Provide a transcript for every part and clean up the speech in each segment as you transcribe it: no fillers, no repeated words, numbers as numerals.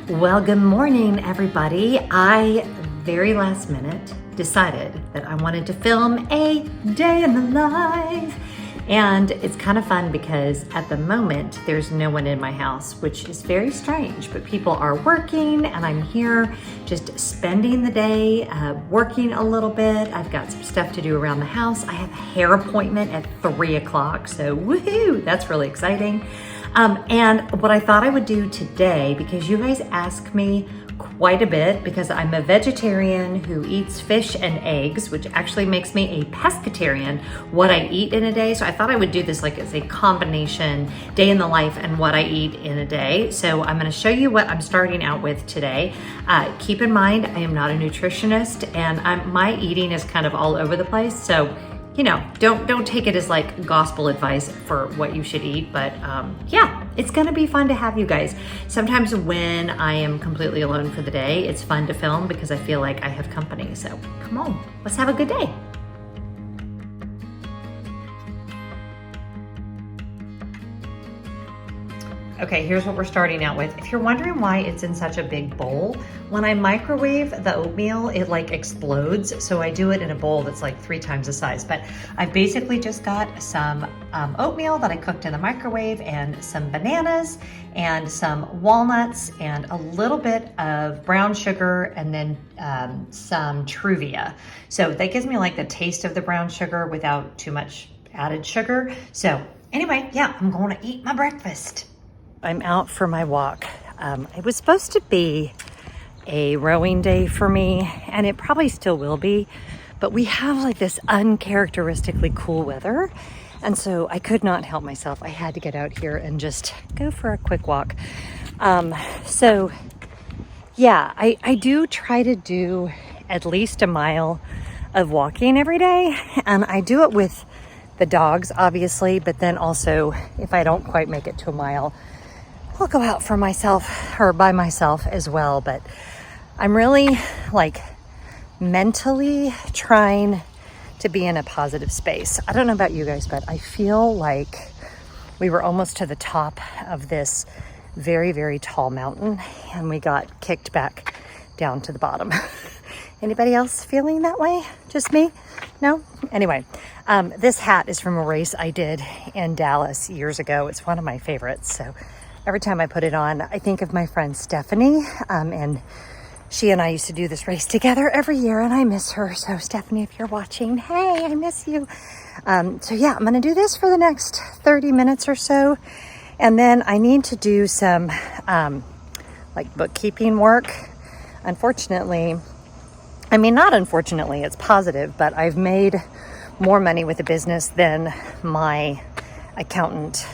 Well, good morning, everybody. I, very last minute, decided that I wanted to film a day in the life. And it's kind of fun because at the moment, there's no one in my house, which is very strange, but people are working and I'm here just spending the day, working a little bit. I've got some stuff to do around the house. I have a hair appointment at 3 o'clock, so woohoo, that's really exciting. And what I thought I would do today, because you guys ask me quite a bit, because I'm a vegetarian who eats fish and eggs, which actually makes me a pescatarian, what I eat in a day. So I thought I would do this like as a combination day in the life and what I eat in a day. So I'm gonna show you what I'm starting out with today. Keep in mind, I am not a nutritionist and my eating is kind of all over the place. So you know, don't take it as like gospel advice for what you should eat, but yeah, it's gonna be fun to have you guys. Sometimes when I am completely alone for the day, it's fun to film because I feel like I have company. So come on, let's have a good day. Okay, here's what we're starting out with. If you're wondering why it's in such a big bowl, when I microwave the oatmeal, it like explodes. So I do it in a bowl that's like 3 times the size. But I basically just got some oatmeal that I cooked in the microwave and some bananas and some walnuts and a little bit of brown sugar and then some Truvia. So that gives me like the taste of the brown sugar without too much added sugar. So anyway, yeah, I'm going to eat my breakfast. I'm out for my walk. It was supposed to be a rowing day for me, and it probably still will be, but we have like this uncharacteristically cool weather, and so I could not help myself. I had to get out here and just go for a quick walk. So yeah, I do try to do at least a mile of walking every day, and I do it with the dogs, obviously, but then also if I don't quite make it to a mile, I'll go out for myself or by myself as well. But I'm really like mentally trying to be in a positive space. I don't know about you guys, but I feel like we were almost to the top of this very, very tall mountain and we got kicked back down to the bottom. Anybody else feeling that way? Just me? No? Anyway, this hat is from a race I did in Dallas years ago. It's one of my favorites. So every time I put it on, I think of my friend Stephanie, and she and I used to do this race together every year, and I miss her. So Stephanie, if you're watching, hey, I miss you. So yeah, I'm gonna do this for the next 30 minutes or so, and then I need to do some like bookkeeping work. Unfortunately, I mean, not unfortunately, it's positive, but I've made more money with the business than my accountant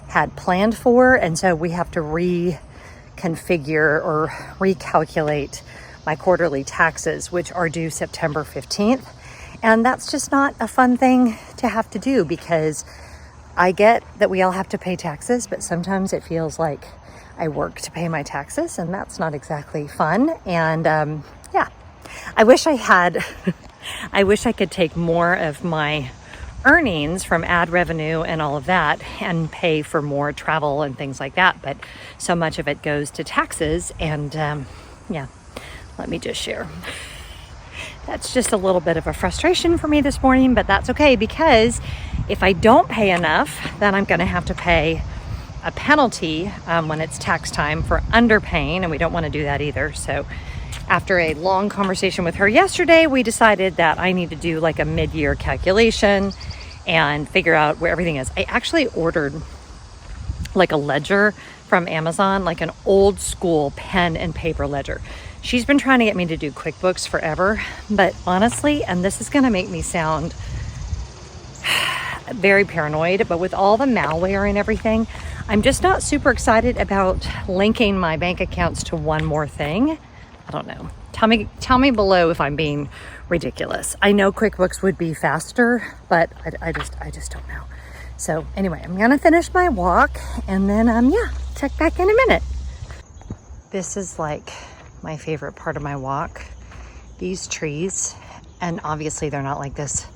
had planned for, and so we have to reconfigure or recalculate my quarterly taxes, which are due September 15th. And that's just not a fun thing to have to do, because I get that we all have to pay taxes, but sometimes it feels like I work to pay my taxes, and that's not exactly fun. And yeah, I wish I had I wish I could take more of my earnings from ad revenue and all of that and pay for more travel and things like that, but so much of it goes to taxes. And yeah, let me just share, that's just a little bit of a frustration for me this morning, but that's okay, because if I don't pay enough, then I'm going to have to pay a penalty when it's tax time for underpaying, and we don't want to do that either. So after a long conversation with her yesterday, we decided that I need to do like a mid-year calculation and figure out where everything is. I actually ordered like a ledger from Amazon, like an old school pen and paper ledger. She's been trying to get me to do QuickBooks forever, but honestly, and this is gonna make me sound very paranoid, but with all the malware and everything, I'm just not super excited about linking my bank accounts to one more thing. I don't know. Tell me below if I'm being ridiculous. I know QuickBooks would be faster, but I just don't know. So anyway, I'm gonna finish my walk and then yeah, check back in a minute. This is like my favorite part of my walk. These trees, and obviously they're not like this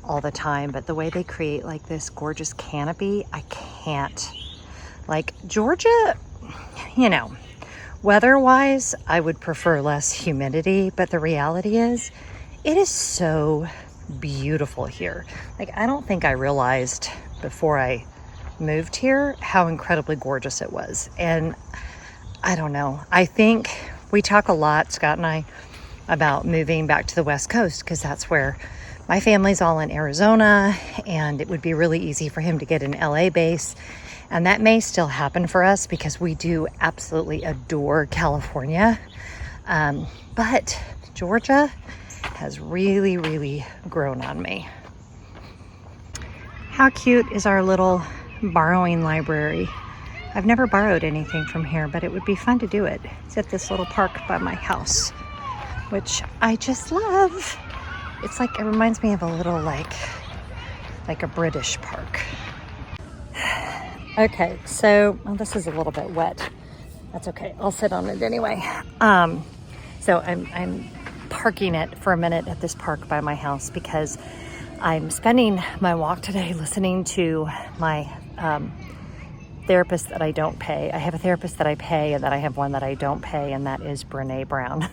all the time, but the way they create like this gorgeous canopy, I can't. Like Georgia, you know, Weather-wise, I would prefer less humidity, but the reality is, it is so beautiful here. Like, I don't think I realized before I moved here how incredibly gorgeous it was. And I don't know, I think we talk a lot, Scott and I, about moving back to the West Coast because that's where my family's all in Arizona, and it would be really easy for him to get an LA base. And that may still happen for us because we do absolutely adore California. But Georgia has really, really grown on me. How cute is our little borrowing library? I've never borrowed anything from here, but it would be fun to do it. It's at this little park by my house, which I just love. It's like, it reminds me of a little like a British park. Okay, so this is a little bit wet. That's okay. I'll sit on it anyway. So I'm parking it for a minute at this park by my house because I'm spending my walk today listening to my therapist that I don't pay. I have a therapist that I pay, and then I have one that I don't pay, and that is Brene Brown.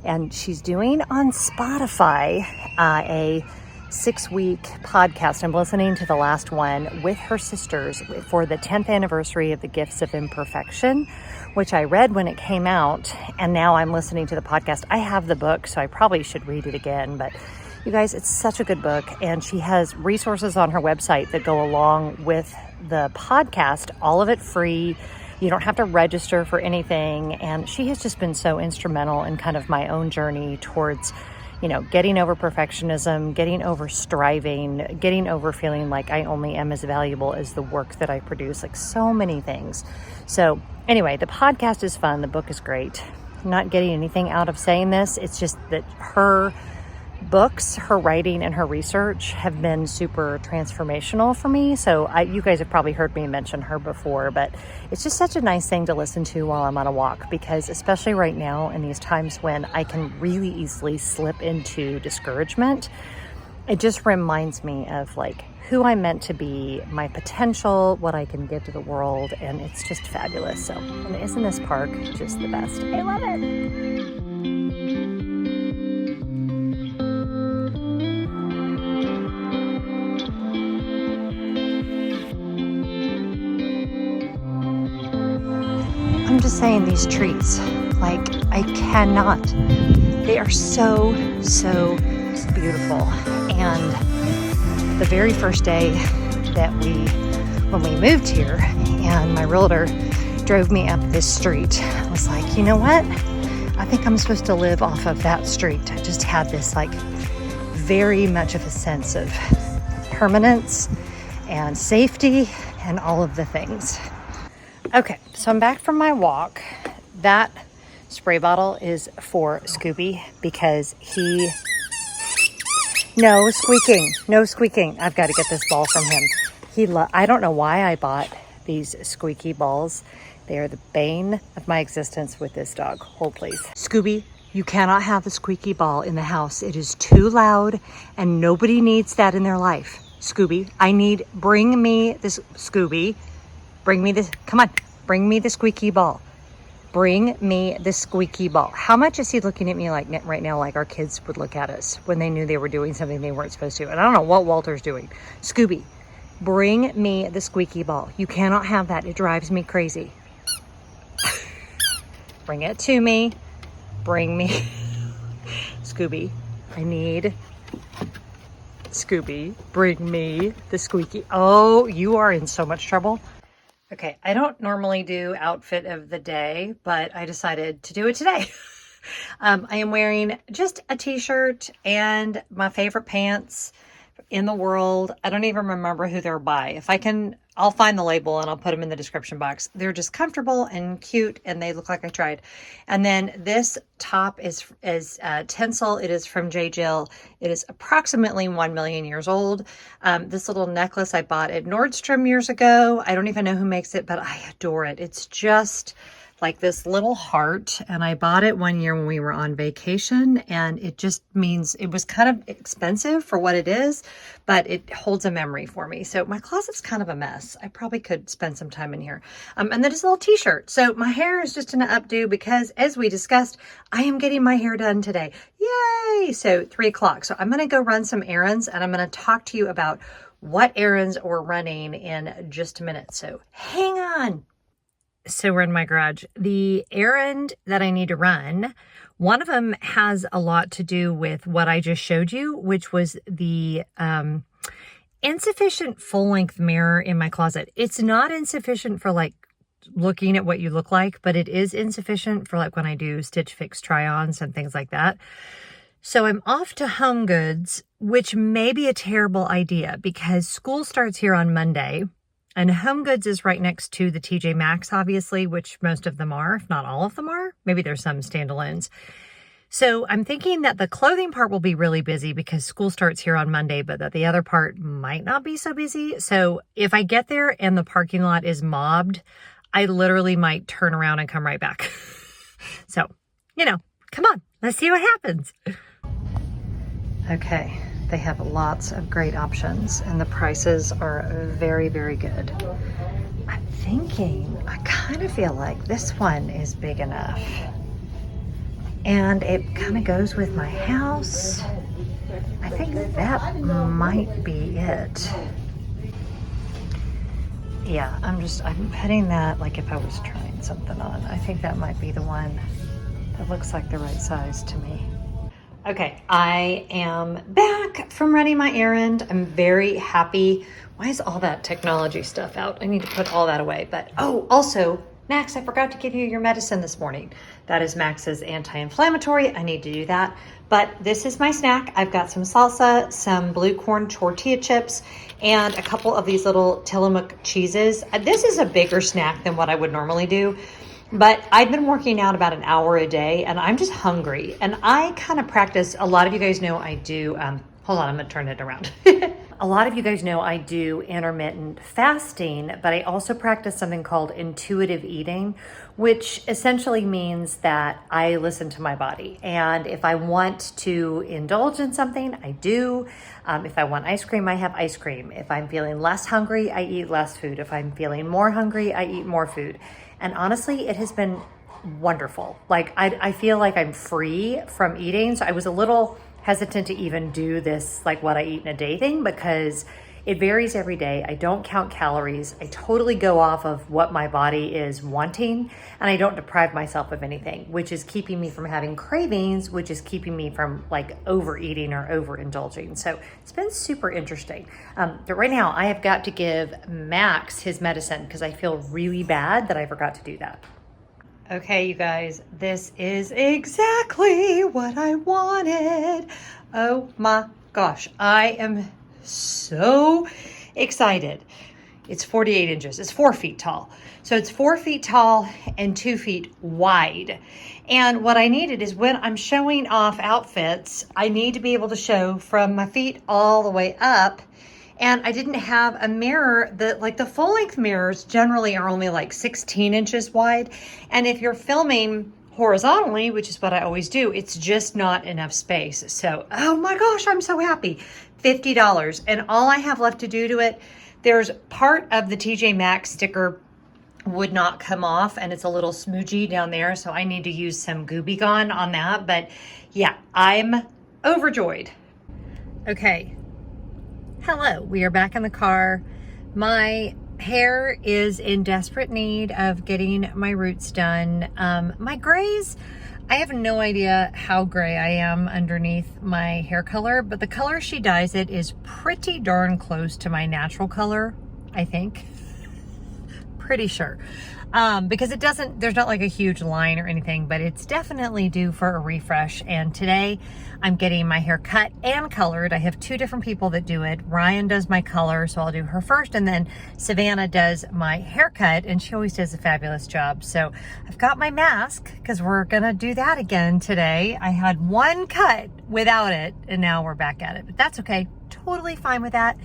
And she's doing on Spotify a 6-week podcast. I'm listening to the last one with her sisters for the 10th anniversary of The Gifts of Imperfection, which I read when it came out, and now I'm listening to the podcast. I have the book, so I probably should read it again, but you guys, it's such a good book, and she has resources on her website that go along with the podcast, all of it free. You don't have to register for anything, and she has just been so instrumental in kind of my own journey towards, you know, getting over perfectionism, getting over striving, getting over feeling like I only am as valuable as the work that I produce, like so many things. So anyway, the podcast is fun. The book is great. I'm not getting anything out of saying this. It's just that her books, her writing, and her research have been super transformational for me. So you guys have probably heard me mention her before, but it's just such a nice thing to listen to while I'm on a walk, because especially right now in these times when I can really easily slip into discouragement, it just reminds me of like who I'm meant to be, my potential, what I can give to the world, and it's just fabulous. So, and isn't this park just the best? I love it. I'm just saying, these trees, like, I cannot. They are so, so beautiful. And the very first day that when we moved here and my realtor drove me up this street, I was like, you know what? I think I'm supposed to live off of that street. I just had this like very much of a sense of permanence and safety and all of the things. Okay, so I'm back from my walk. That spray bottle is for Scooby because no squeaking. I've got to get this ball from him. I don't know why I bought these squeaky balls. They are the bane of my existence with this dog. Hold please. Scooby, you cannot have a squeaky ball in the house. It is too loud and nobody needs that in their life. Scooby, bring me this, Scooby. Bring me this, come on, bring me the squeaky ball. Bring me the squeaky ball. How much is he looking at me like right now, like our kids would look at us when they knew they were doing something they weren't supposed to? And I don't know what Walter's doing. Scooby, bring me the squeaky ball. You cannot have that. It drives me crazy. Bring it to me. Bring me. Scooby, Scooby, bring me the squeaky. Oh, you are in so much trouble. Okay, I don't normally do outfit of the day, but I decided to do it today. I am wearing just a t-shirt and my favorite pants in the world. I don't even remember who they're by. If I can, I'll find the label and I'll put them in the description box. They're just comfortable and cute and they look like I tried. And then this top is tinsel. It is from J. Jill. It is approximately 1 million years old. This little necklace I bought at Nordstrom years ago. I don't even know who makes it, but I adore it. It's just like this little heart, and I bought it one year when we were on vacation, and it just means it was kind of expensive for what it is, but it holds a memory for me. So my closet's kind of a mess. I probably could spend some time in here. And then just a little t-shirt. So my hair is just in an updo because, as we discussed, I am getting my hair done today. Yay! So 3 o'clock. So I'm going to go run some errands, and I'm going to talk to you about what errands we're running in just a minute. So hang on. So we're in my garage. The errand that I need to run, one of them has a lot to do with what I just showed you, which was the insufficient full-length mirror in my closet. It's not insufficient for like looking at what you look like, but it is insufficient for like when I do Stitch Fix try-ons and things like that. So I'm off to HomeGoods, which may be a terrible idea because school starts here on Monday. And HomeGoods is right next to the TJ Maxx, obviously, which most of them are, if not all of them are. Maybe there's some standalones. So I'm thinking that the clothing part will be really busy because school starts here on Monday, but that the other part might not be so busy. So if I get there and the parking lot is mobbed, I literally might turn around and come right back. So, you know, come on, let's see what happens. Okay. They have lots of great options and the prices are very, very good. I'm thinking, I kind of feel like this one is big enough. And it kind of goes with my house. I think that might be it. Yeah, I'm putting that like if I was trying something on. I think that might be the one that looks like the right size to me. Okay, I am back from running my errand. I'm very happy. Why is all that technology stuff out? I need to put all that away. But, oh, also, Max, I forgot to give you your medicine this morning. That is Max's anti-inflammatory. I need to do that. But this is my snack. I've got some salsa, some blue corn tortilla chips, and a couple of these little Tillamook cheeses. This is a bigger snack than what I would normally do. But I've been working out about an hour a day and I'm just hungry. And I kind of practice, a lot of you guys know I do, hold on, I'm gonna turn it around. A lot of you guys know I do intermittent fasting, but I also practice something called intuitive eating, which essentially means that I listen to my body. And if I want to indulge in something, I do. If I want ice cream, I have ice cream. If I'm feeling less hungry, I eat less food. If I'm feeling more hungry, I eat more food. And honestly, it has been wonderful. Like, I feel like I'm free from eating. So I was a little hesitant to even do this, like what I eat in a day thing, because it varies every day. I don't count calories. I totally go off of what my body is wanting, and I don't deprive myself of anything, which is keeping me from having cravings, which is keeping me from like overeating or overindulging. So it's been super interesting. But right now I have got to give Max his medicine because I feel really bad that I forgot to do that. Okay, you guys, this is exactly what I wanted. Oh my gosh, I am so excited. It's 48 inches. It's 4 feet tall. So it's 4 feet tall and 2 feet wide. And what I needed is when I'm showing off outfits, I need to be able to show from my feet all the way up. And I didn't have a mirror that, like, the full length mirrors generally are only like 16 inches wide. And if you're filming horizontally, which is what I always do, it's just not enough space. So, oh my gosh, I'm so happy. $50. And all I have left to do to it, there's part of the TJ Maxx sticker would not come off and it's a little smoogy down there. So I need to use some Gooby Gone on that. But yeah, I'm overjoyed. Okay. Hello, we are back in the car. My hair is in desperate need of getting my roots done. My grays, I have no idea how gray I am underneath my hair color, but the color she dyes it is pretty darn close to my natural color, I think. Pretty sure. Because it doesn't, there's not like a huge line or anything, but it's definitely due for a refresh. And today I'm getting my hair cut and colored. I have 2 different people that do it. Ryan does my color, so I'll do her first, and then Savannah does my haircut, and she always does a fabulous job. So I've got my mask because we're gonna do that again today. I had 1 cut without it, and now we're back at it, but that's okay. Totally fine with that.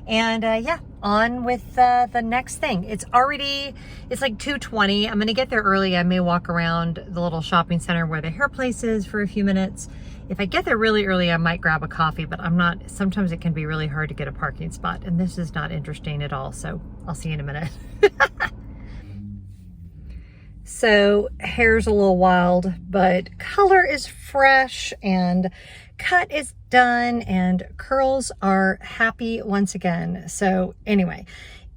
And yeah, on with the next thing. It's like 2:20. I'm gonna get there early. I may walk around the little shopping center where the hair place is for a few minutes. If I get there really early, I might grab a coffee, but sometimes it can be really hard to get a parking spot, and this is not interesting at all, so I'll see you in a minute. So hair's a little wild, but color is fresh and cut is done and curls are happy once again. So anyway,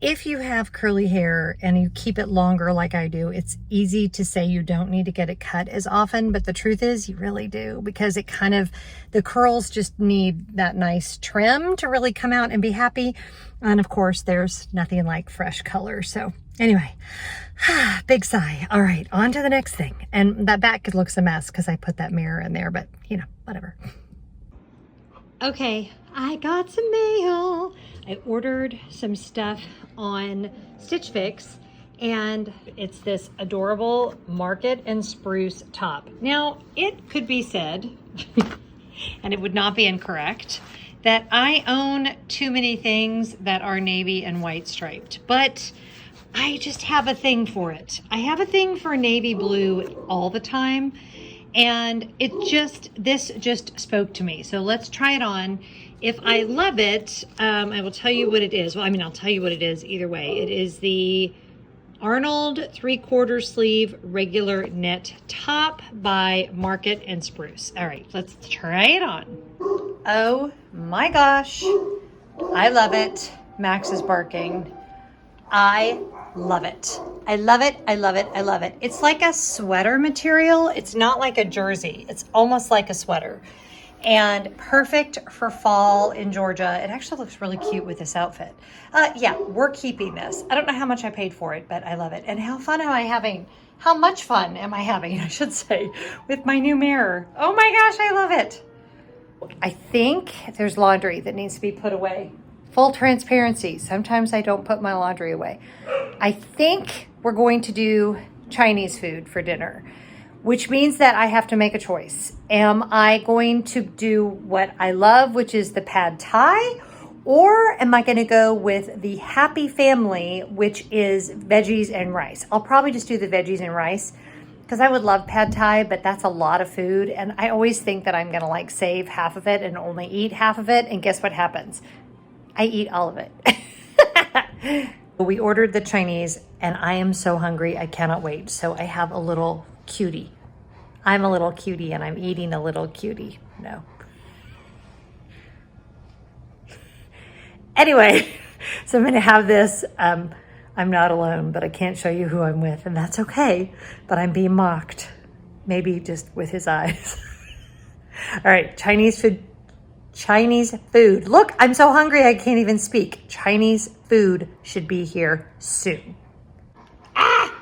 if you have curly hair and you keep it longer like I do, it's easy to say you don't need to get it cut as often, but the truth is you really do, because the curls just need that nice trim to really come out and be happy. And of course, there's nothing like fresh color. So anyway, big sigh. All right, on to the next thing. And that back looks a mess because I put that mirror in there, but you know, whatever. Okay, I got some mail. I ordered some stuff on Stitch Fix, and it's this adorable market and spruce top. Now, it could be said, and it would not be incorrect, that I own too many things that are navy and white striped, but I just have a thing for it. I have a thing for navy blue all the time, and this just spoke to me. So let's try it on. If I love it, I will tell you what it is. Well, I mean, I'll tell you what it is either way. It is the Arnold 3/4 sleeve regular knit top by Market and Spruce. All right, let's try it on. Oh my gosh, I love it. Max is barking. I love it. I love it. I love it. I love it. It's like a sweater material. It's not like a jersey. It's almost like a sweater, and perfect for fall in Georgia. It actually looks really cute with this outfit. Yeah, we're keeping this. I don't know how much I paid for it, but I love it. And how much fun am I having, I should say, with my new mirror. Oh my gosh, I love it. I think there's laundry that needs to be put away. Full transparency, sometimes I don't put my laundry away. I think we're going to do Chinese food for dinner, which means that I have to make a choice. Am I going to do what I love, which is the pad thai, or am I going to go with the happy family, which is veggies and rice? I'll probably just do the veggies and rice, because I would love pad thai, but that's a lot of food, and I always think that I'm going to like save half of it and only eat half of it, and guess what happens? I eat all of it. We ordered the Chinese, and I am so hungry. I cannot wait. So I have a little cutie. I'm a little cutie, and I'm eating a little cutie. No. Anyway, so I'm going to have this. I'm not alone, but I can't show you who I'm with, and that's okay. But I'm being mocked. Maybe just with his eyes. All right, Chinese food. Look, I'm so hungry I can't even speak. Chinese food should be here soon.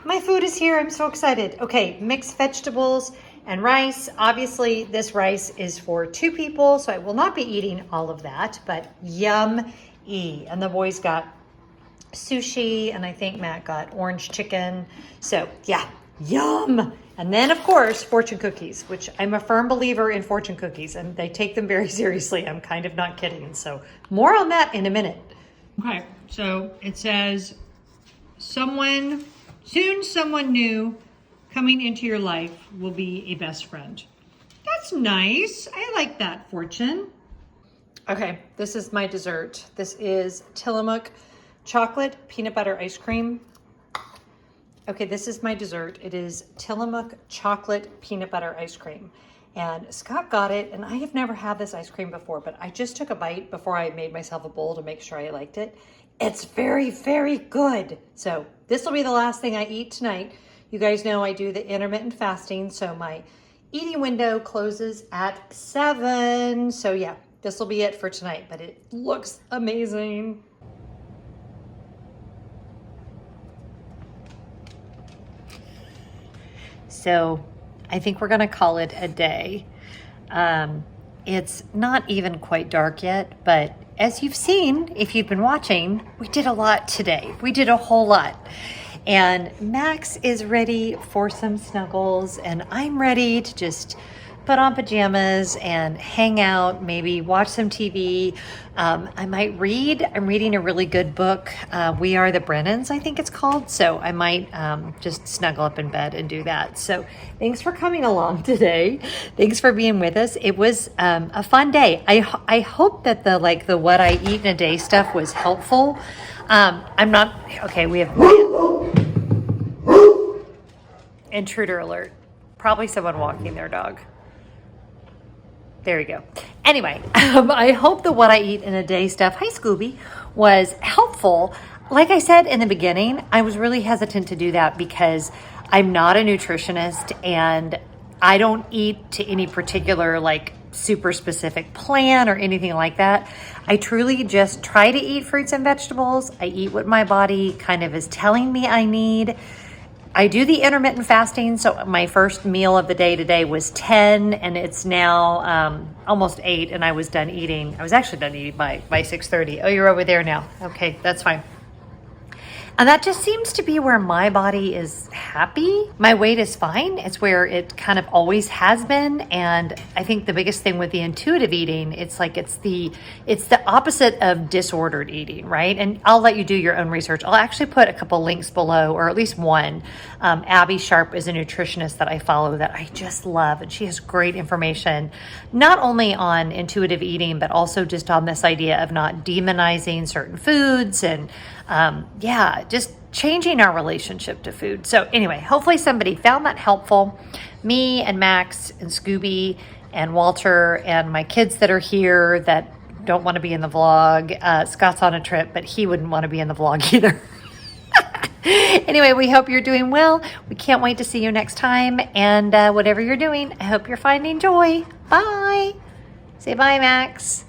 My food is here. I'm so excited. Okay, mixed vegetables and rice. Obviously, this rice is for 2 people, so I will not be eating all of that, but yum-y. And the boys got sushi, and I think Matt got orange chicken. So yeah, yum. And then, of course, fortune cookies, which I'm a firm believer in fortune cookies, and they take them very seriously. I'm kind of not kidding. So more on that in a minute. Okay, so it says, someone new coming into your life will be a best friend. That's nice. I like that, Fortune. Okay, this is my dessert. This is Tillamook chocolate peanut butter ice cream. Okay, this is my dessert. It is Tillamook chocolate peanut butter ice cream. And Scott got it, and I have never had this ice cream before, but I just took a bite before I made myself a bowl to make sure I liked it. It's very, very good. So this will be the last thing I eat tonight. You guys know I do the intermittent fasting, so my eating window closes at 7. So yeah, this will be it for tonight, but it looks amazing. So I think we're gonna call it a day. It's not even quite dark yet, but as you've seen, if you've been watching, we did a lot today. We did a whole lot. And Max is ready for some snuggles, and I'm ready to just put on pajamas and hang out, maybe watch some TV. I might read. I'm reading a really good book. We Are the Brennans, I think it's called. So I might just snuggle up in bed and do that. So thanks for coming along today. Thanks for being with us. It was a fun day. I hope that the what I eat in a day stuff was helpful. I'm not, okay, we have intruder alert. Probably someone walking their dog. There you go. Anyway, I hope the what I eat in a day stuff, hi Scooby, was helpful. Like I said in the beginning, I was really hesitant to do that because I'm not a nutritionist and I don't eat to any particular super specific plan or anything like that. I truly just try to eat fruits and vegetables. I eat what my body kind of is telling me I need. I do the intermittent fasting, so my first meal of the day today was 10, and it's now almost 8, and I was done eating. I was actually done eating by 6:30. Oh, you're over there now. Okay, that's fine. And that just seems to be where my body is happy. My weight is fine. It's where it kind of always has been. And I think the biggest thing with the intuitive eating, it's the opposite of disordered eating, right? And I'll let you do your own research. I'll actually put a couple links below, or at least one. Abby Sharp is a nutritionist that I follow that I just love. And she has great information, not only on intuitive eating, but also just on this idea of not demonizing certain foods and just changing our relationship to food. So anyway, hopefully somebody found that helpful. Me and Max and Scooby and Walter and my kids that are here that don't want to be in the vlog. Scott's on a trip, but he wouldn't want to be in the vlog either. Anyway, we hope you're doing well. We can't wait to see you next time. And whatever you're doing, I hope you're finding joy. Bye. Say bye, Max.